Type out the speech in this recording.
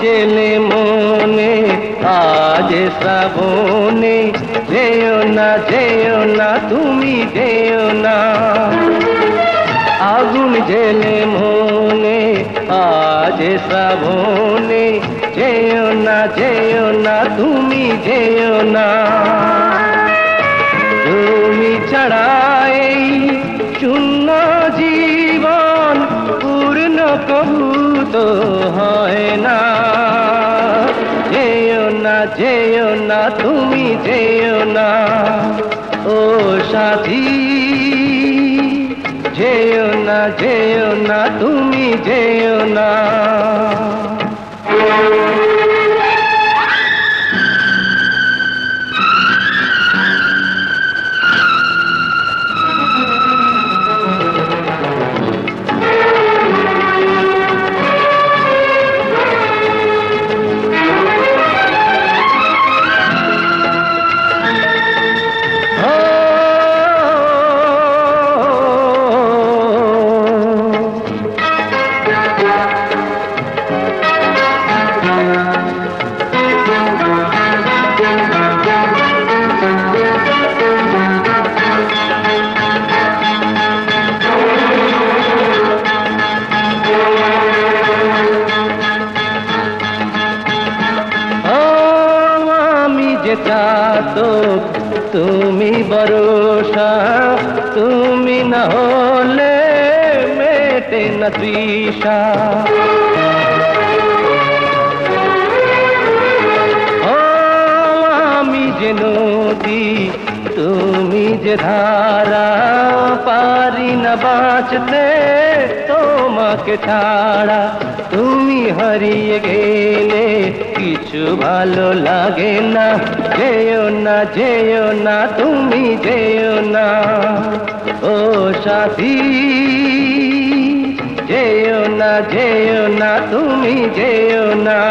জেলে মনে আজ শ্রাবণে, যেও না তুমি যেও না। আগুন জেলে মনে আজ শ্রাবণে, যেও না তুমি যেও না। তুমি ছাড়া এই শূন্য জীবন পূর্ণ কবু তো হয় না। যেও না তুমি যেও না, ও সাথী যেও না তুমি যেও না। তো তুমি ভরসা, তুমি না হলে মেটে না তৃষা। ও আমি যে নদী, তুমি যে ধারা, পারি না বাঁচতে তোমাকে ছাড়া। তুমি হারিয়ে গেলে কিছু ভালো লাগে না। যেও না তুমি যেও না, ও সাথী যেও না তুমি যেও না।